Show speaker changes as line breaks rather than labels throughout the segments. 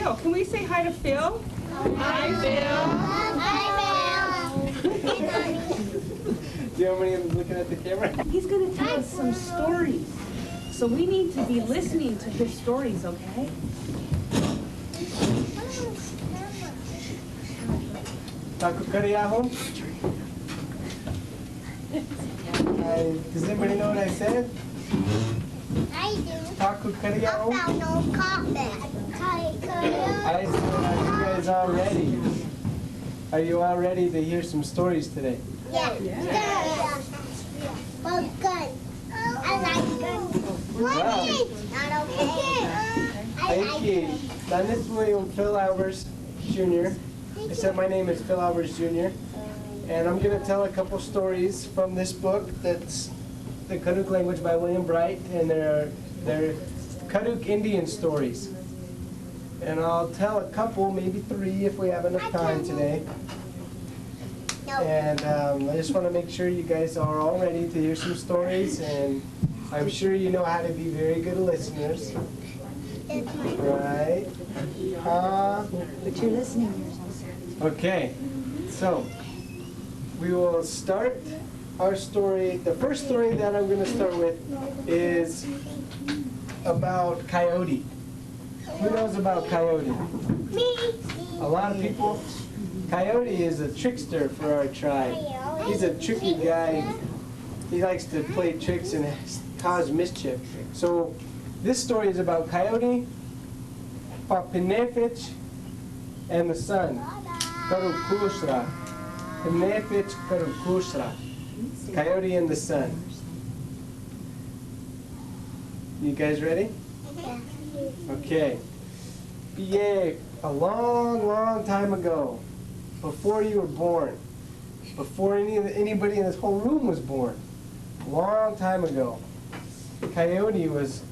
Phil. Can we say hi to Phil? Hi, Phil.
Hi,
Do you want me looking at the camera?
He's going to tell us some stories. So we need to be listening to his stories, okay?
Taku Kariyaho? Does anybody know what I said?
I do.
Taku Kariyaho?
About no carpet.
I said, are you guys all ready? Are you all ready to hear some stories today?
Yeah. Well, good. I like good.
Wow.
Not okay.
Thank you. Now this is William Phil Albers Jr. I said my name is Phil Albers Jr. And I'm going to tell a couple stories from this book that's the Karuk language by William Bright, and they're Karuk Indian stories. And I'll tell a couple, maybe 3 if we have enough time today. And I just want to make sure you guys are all ready to hear some stories, and I'm sure you know how to be very good listeners. Right?
But you're listening.
Okay, so we will start our story. The first story that I'm going to start with is about Coyote. Who knows about Coyote?
Me.
A lot of people. Coyote is a trickster for our tribe. He's a tricky guy. He likes to play tricks and cause mischief. So this story is about Coyote, Papinefich, and the sun. Karukushra. Pinefich Karukushra. Coyote and the sun. You guys ready? Okay. Yeah, a long, long time ago, before you were born, before anybody in this whole room was born, a long time ago, Coyote was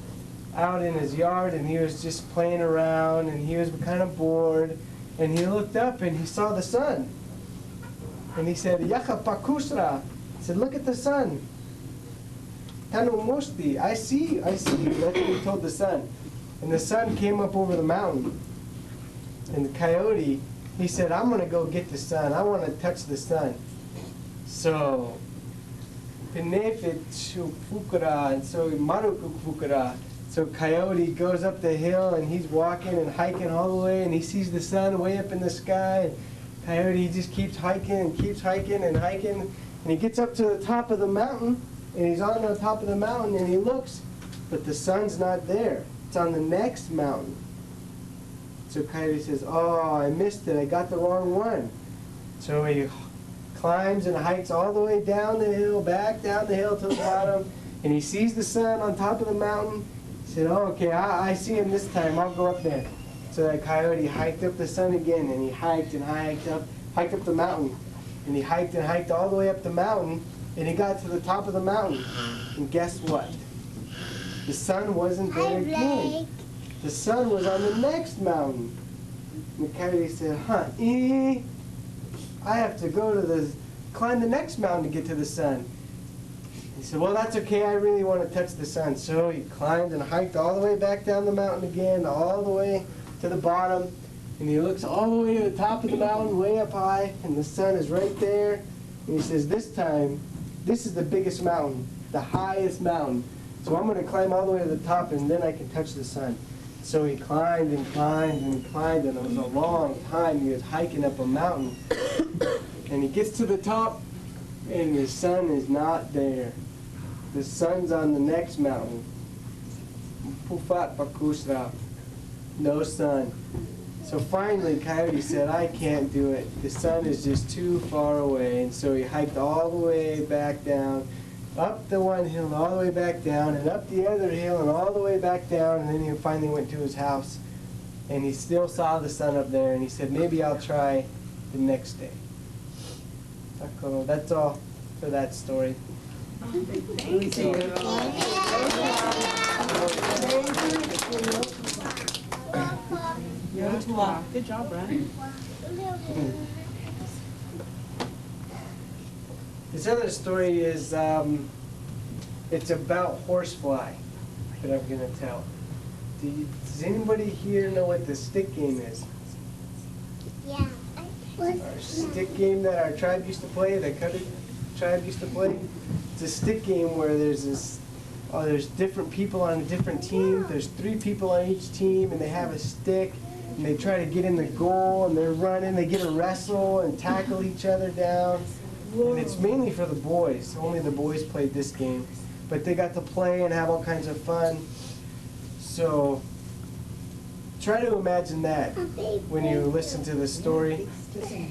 out in his yard and he was just playing around and he was kind of bored, and he looked up and he saw the sun. And he said, Yacha Pakusra. He said, look at the sun. Tanu Musti, I see you. That's what he told the sun. And the sun came up over the mountain. And the Coyote, he said, I'm going to go get the sun. I want to touch the sun. So, Pinefit Fukura, and so Marukuk Fukura. So Coyote goes up the hill and he's walking and hiking all the way, and he sees the sun way up in the sky. And Coyote just keeps hiking and hiking, and he gets up to the top of the mountain, and he's on the top of the mountain and he looks, but the sun's not there. It's on the next mountain. So Coyote says, oh, I missed it. I got the wrong one. So he climbs and hikes all the way down the hill, back down the hill to the bottom, and he sees the sun on top of the mountain. He said, oh, okay, I see him this time. I'll go up there. So that Coyote hiked up the sun again, and he hiked up the mountain. And he hiked and hiked all the way up the mountain, and he got to the top of the mountain. And guess what? The sun wasn't there again. The sun was on the next mountain. And the Coyote said, I have to climb the next mountain to get to the sun. He said, well, that's okay. I really want to touch the sun. So he climbed and hiked all the way back down the mountain again, all the way to the bottom. And he looks all the way to the top of the mountain, way up high, and the sun is right there. And he says, this time, this is the biggest mountain, the highest mountain. So I'm going to climb all the way to the top, and then I can touch the sun. So he climbed and climbed and climbed, and it was a long time. He was hiking up a mountain. And he gets to the top, and the sun is not there. The sun's on the next mountain. Pufat Pakusra. No sun. So finally, Coyote said, I can't do it. The sun is just too far away. And so he hiked all the way back down, up the one hill and all the way back down, and up the other hill and all the way back down. And then he finally went to his house, and he still saw the sun up there. And he said, maybe I'll try the next day. That's all for that story.
Thank you. Good job, Brian.
This other story is, it's about horsefly that I'm going to tell. Does anybody here know what the stick game is?
Yeah.
Our stick game that our tribe used to play, the Karuk tribe used to play. It's a stick game where there's different people on a different team. There's 3 people on each team, and they have a stick, and they try to get in the goal, and they're running. They get to wrestle and tackle each other down. And it's mainly for the boys. Only the boys played this game. But they got to play and have all kinds of fun. So try to imagine that when you listen to the story.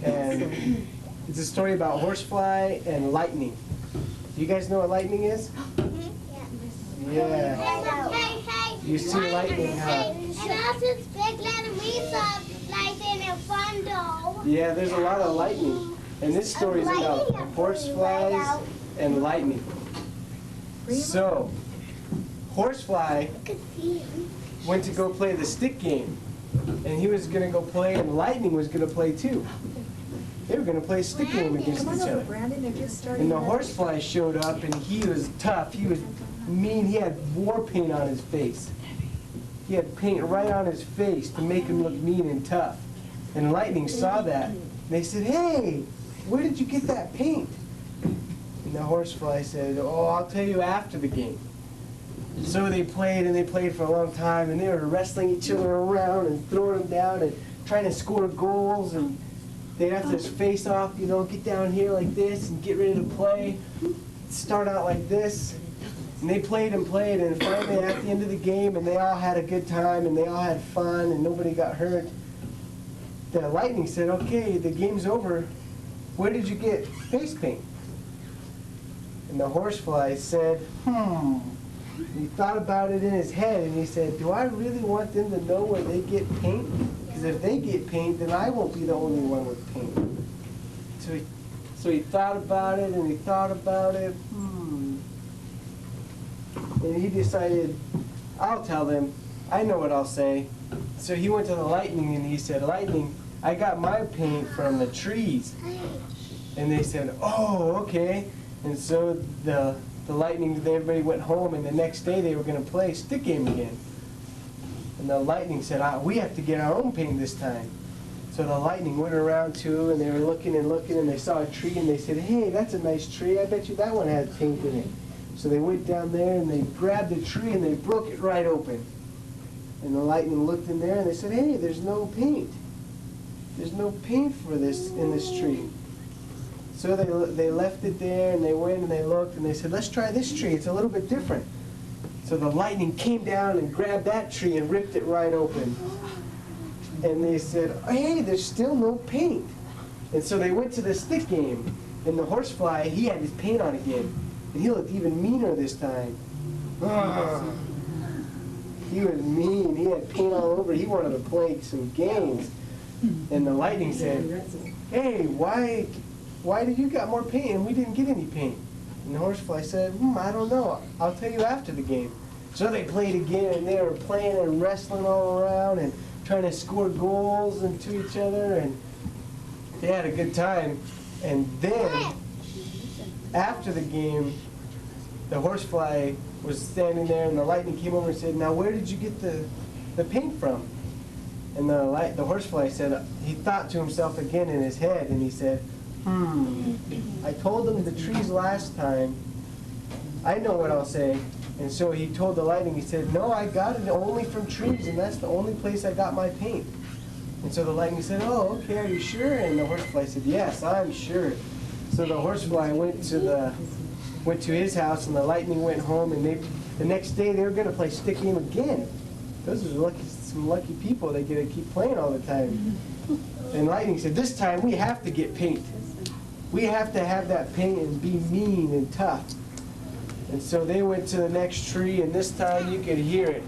And it's a story about horsefly and lightning. Do you guys know what lightning is? Yeah.
Hey.
You see lightning, huh?
And also it's big letter we saw lightning in front of.
Yeah, there's a lot of lightning. And this story is about horseflies and lightning. So, horsefly went to go play the stick game. And he was going to go play, and lightning was going to play too. They were going to play a stick game against each other. And the horsefly showed up, and he was tough. He was mean. He had war paint on his face. He had paint right on his face to make him look mean and tough. And lightning saw that. And they said, "Hey, where did you get that paint?" And the horsefly said, "Oh, I'll tell you after the game." So they played, and they played for a long time, and they were wrestling each other around and throwing them down and trying to score goals. And they'd have to face off, get down here like this and get ready to play. Start out like this. And they played, and finally at the end of the game, and they all had a good time, and they all had fun, and nobody got hurt. The lightning said, "Okay, the game's over. Where did you get face paint?" And the horsefly said, He thought about it in his head, and he said, "Do I really want them to know where they get paint? Because if they get paint, then I won't be the only one with paint." So he thought about it, and he thought about it. And he decided, "I'll tell them. I know what I'll say." So he went to the lightning, and he said, "Lightning, I got my paint from the trees." And they said, "Oh, okay." And so the lightning, everybody went home, and the next day they were going to play stick game again. And the lightning said, "We have to get our own paint this time." So the lightning went around too, and they were looking, and they saw a tree, and they said, "Hey, that's a nice tree. I bet you that one has paint in it." So they went down there, and they grabbed the tree, and they broke it right open. And the lightning looked in there, and they said, "Hey, there's no paint. There's no paint for this in this tree." So they left it there, and they went and they looked, and they said, "Let's try this tree. It's a little bit different." So the lightning came down and grabbed that tree and ripped it right open. And they said, "Hey, there's still no paint." And so they went to the stick game, and the horsefly, he had his paint on again, and he looked even meaner this time. He was mean. He had paint all over. He wanted to play some games. And the lightning said, "Hey, why did you got more paint and we didn't get any paint?" And the horsefly said, "I don't know. I'll tell you after the game." So they played again, and they were playing and wrestling all around and trying to score goals into each other, and they had a good time. And then, after the game, the horsefly was standing there, and the lightning came over and said, "Now where did you get the paint from?" And the horsefly said, he thought to himself again in his head, and he said, "I told them the trees last time. I know what I'll say." And so he told the lightning, he said, "No, I got it only from trees, and that's the only place I got my paint." And so the lightning said, "Oh, okay, are you sure?" And the horsefly said, "Yes, I'm sure." So the horsefly went to his house, and the lightning went home, and the next day they were going to play stick game again. Those are some lucky people. They get to keep playing all the time. And lightning said, "This time we have to get paint. We have to have that paint and be mean and tough." And so they went to the next tree, and this time you could hear it.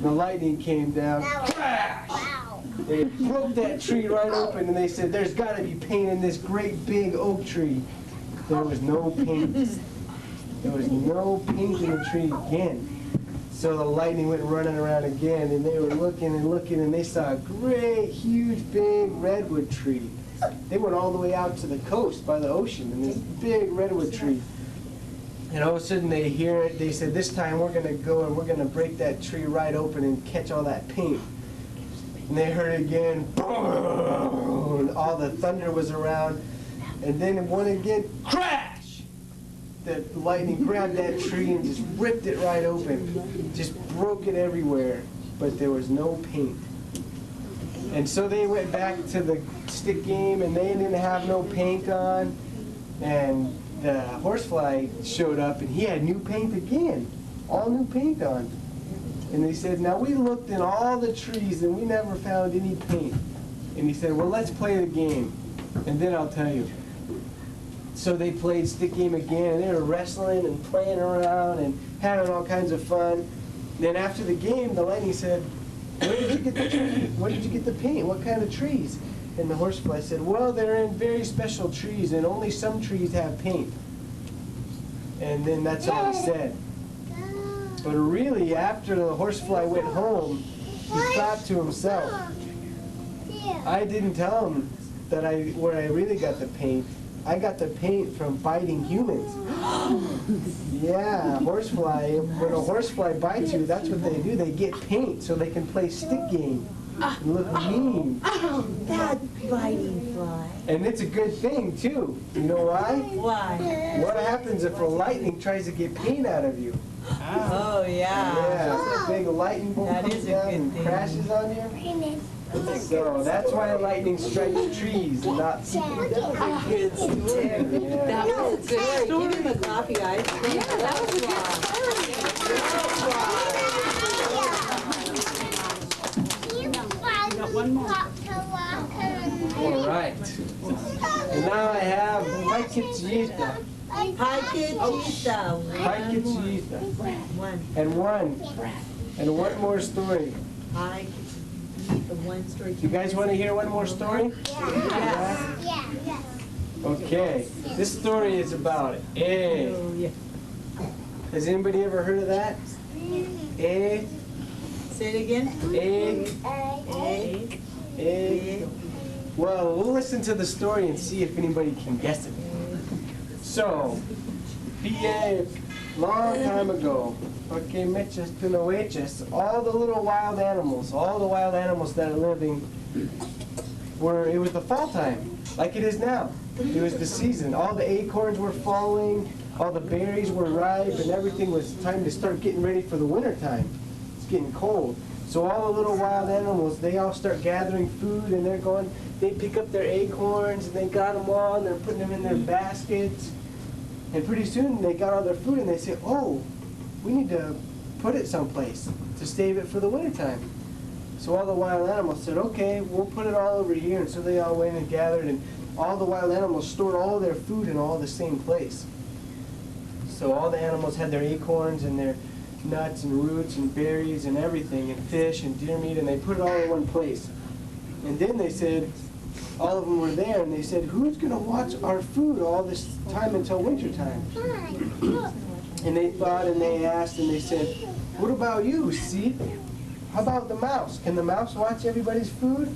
The lightning came down, crash! And it broke that tree right open, and they said, "There's got to be paint in this great big oak tree." There was no paint. There was no paint in the tree again. So the lightning went running around again, and they were looking, and they saw a great, huge, big redwood tree. They went all the way out to the coast by the ocean, in this big redwood tree. And all of a sudden they hear it. They said, this time we're going to go and we're going to break that tree right open and catch all that paint. And they heard it again. Boom! And all the thunder was around. And then one again, crash! The lightning grabbed that tree and just ripped it right open. Just broke it everywhere. But there was no paint. And so they went back to the stick game and they didn't have no paint on. And the horsefly showed up and he had new paint again. All new paint on. And they said, now we looked in all the trees and we never found any paint. And he said, well, let's play the game. And then I'll tell you. So they played stick game again, and they were wrestling and playing around and having all kinds of fun. Then after the game, the lightning said, where did you get the tree? Where did you get the paint? What kind of trees? And the horsefly said, well, they're in very special trees, and only some trees have paint. And then that's all he said. But really, after the horsefly went home, he thought to himself, I didn't tell him that where I really got the paint. I got the paint from biting humans. Yeah, horsefly. When a horsefly bites you, that's what they do. They get paint so they can play stick game and look mean.
Oh, that biting fly.
And it's a good thing, too. You know why?
Why?
What happens if a lightning tries to get paint out of you?
Oh, yeah.
Yeah, a big lightning bolt
That
comes
is a
down
good
and
thing.
crashes on you. So that's why lightning strikes trees and not people.
Good story.
Yeah.
That was a good story. Give him a coffee ice cream. Yeah, that was a good
got one more.
All right. And now I have Paikitsita.
Hi, kid, Tita.
Paikitsita.
One.
And one more story.
Hi, the one story.
You guys want to hear one more story?
Yes.
Okay. This story is about egg.
Oh, yeah.
Has anybody ever heard of that? Egg.
Say it again.
Egg.
Egg.
Egg. Well, we'll listen to the story and see if anybody can guess it. So, long time ago, okay, all the little wild animals, all the wild animals that are living, it was the fall time, like it is now. It was the season. All the acorns were falling, all the berries were ripe, and everything was time to start getting ready for the winter time. It's getting cold. So all the little wild animals, they all start gathering food, and they pick up their acorns, and they got them all, and they're putting them in their baskets. And pretty soon they got all their food and they said, oh, we need to put it someplace to save it for the wintertime. So all the wild animals said, okay, we'll put it all over here. And so they all went and gathered, and all the wild animals stored all their food in all the same place. So all the animals had their acorns and their nuts and roots and berries and everything, and fish and deer meat, and they put it all in one place. And then they said, all of them were there, and they said, who's going to watch our food all this time until wintertime? And they thought, and they asked, and they said, what about you, Seed? How about the mouse? Can the mouse watch everybody's food?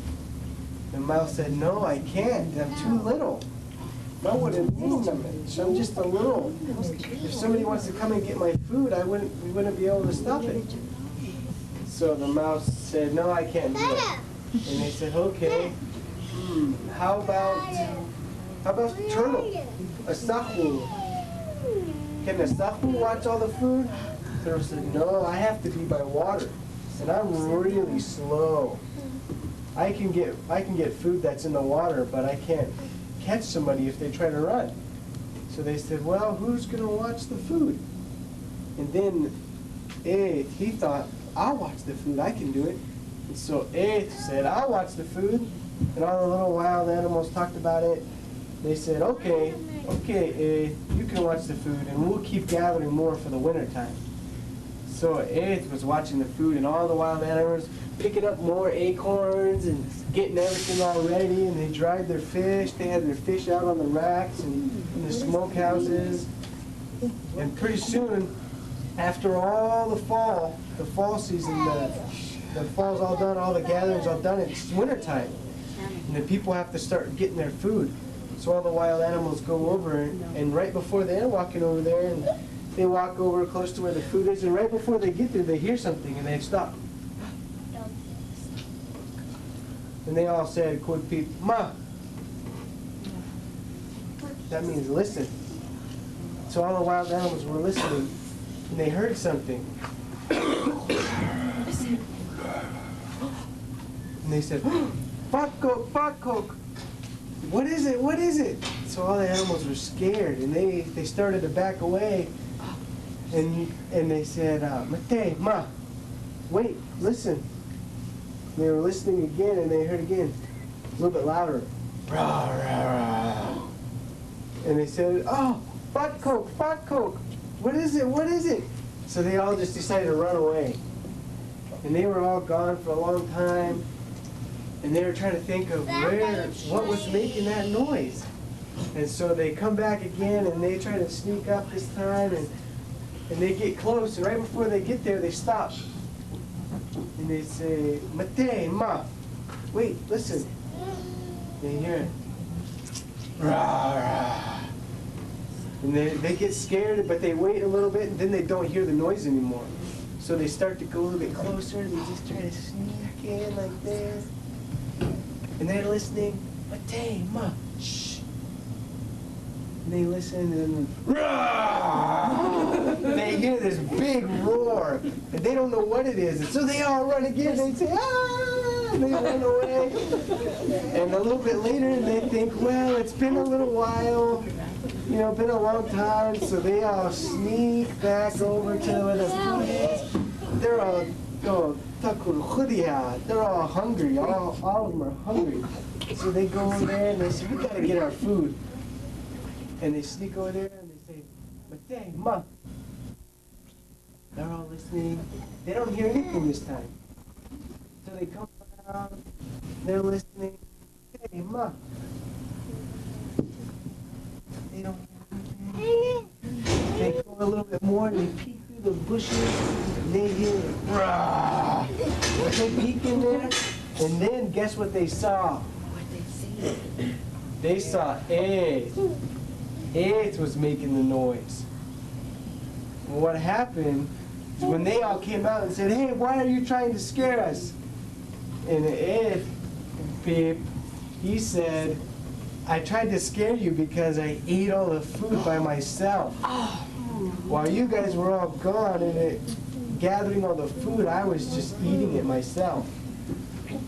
The mouse said, no, I can't. I'm too little. No, what do you mean? I'm just a little. If somebody wants to come and get my food, we wouldn't be able to stop it. So the mouse said, no, I can't do it. And they said, okay. How about the turtle? A sahu. Can a sahu watch all the food? The turtle said, no, I have to be by water. And I'm really slow. I can get food that's in the water, but I can't catch somebody if they try to run. So they said, well, who's going to watch the food? And then he thought, I'll watch the food. I can do it. And so said, I'll watch the food. And all the little wild animals talked about it. They said, okay, you can watch the food, and we'll keep gathering more for the winter time. So was watching the food, and all the wild animals picking up more acorns and getting everything all ready, and they dried their fish. They had their fish out on the racks and in the smokehouses. And pretty soon, after all the fall season, the fall's all done, all the gathering's all done, it's winter time. And the people have to start getting their food. So all the wild animals go over, and right before they're walking over there, and They walk over close to where the food is, and right before they get there, they hear something, and they stop. And they all said, "Quote peep, ma." That means listen. So all the wild animals were listening, and they heard something. And they said, "Pakok, pakok." What is it? What is it? So all the animals were scared, and they started to back away. And they said, "Mate, ma, wait, listen." And they were listening again, and they heard again, a little bit louder. Rah, rah, rah. And they said, "Oh, pakok, pakok. What is it? What is it?" So they all just decided to run away. And they were all gone for a long time. And they were trying to think of what was making that noise. And so they come back again, and they try to sneak up this time, and they get close, and right before they get there, they stop. And they say, "Mate, ma, wait, listen." They hear it. Rah, rah. And they get scared, but they wait a little bit, and then they don't hear the noise anymore. So they start to go a little bit closer, and they just try to sneak in like this. And they're listening, "Mate, ma, shh." And they listen, and they hear this big roar, and they don't know what it is. And so they all run again. They say, "Ah!" And they run away. And a little bit later, they think, well, it's been a little while, been a long time. So they all sneak back over to where the food is. They're all, they're all hungry. All of them are hungry. So they go over there and they say, "We gotta get our food." And they sneak over there and they say, "Mate, ma." They're all listening. They don't hear anything this time. So they come around, they're listening. "Hey, ma." They don't hear anything. They go a little bit more and they peek through the bushes and they hear, "Rah!" They peek in there, and then guess what they saw? They saw Ed. Ed was making the noise. And what happened is when they all came out and said, "Hey, why are you trying to scare us?" And Ed, Pip, he said, "I tried to scare you because I ate all the food by myself. While you guys were all gone and gathering all the food, I was just eating it myself."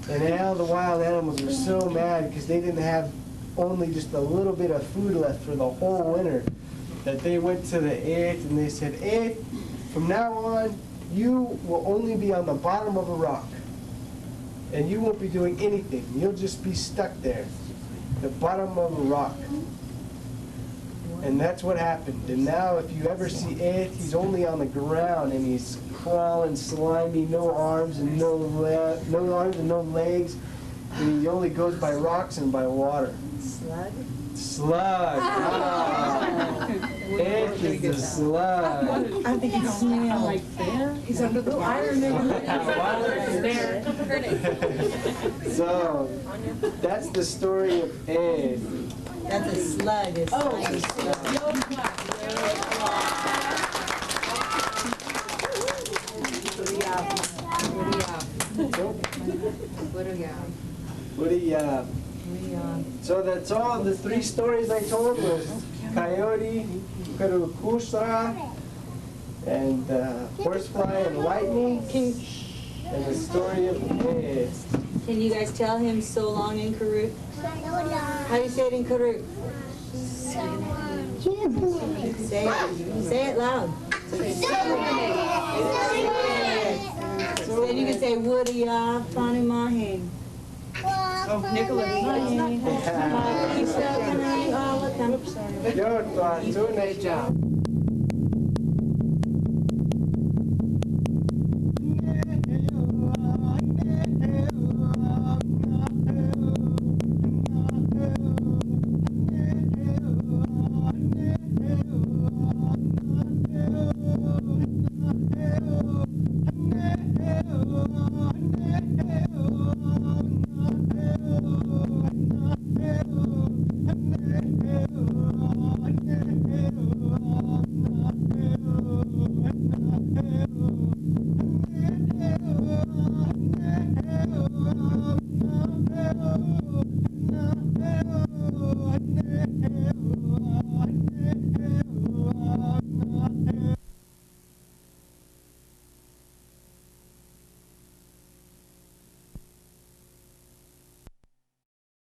And all the wild animals were so mad because they didn't have only just a little bit of food left for the whole winter, that they went to the Ed and they said, "Ed, from now on, you will only be on the bottom of a rock. And you won't be doing anything. You'll just be stuck there, the bottom of a rock." And that's what happened. And now if you ever see Ed, he's only on the ground and he's crawling, slimy, no arms and no legs. And he only goes by rocks and by water.
Slug?
Slug. Ed is the slug.
I think he's smelling like bear. He's under the I remember bear.
So that's the story of Ed.
That's a slug. It's
Oh,
like a slug. So that's all. The three stories I told was Coyote, Karuk Headstart, and Horsefly and Lightning, and the story of Ed. Can you guys tell him so long in Karuk? How do you say it in Karuk? Say it loud. Then you can say Woodiya Fanimahing.
Oh, Nicholas.
Good job.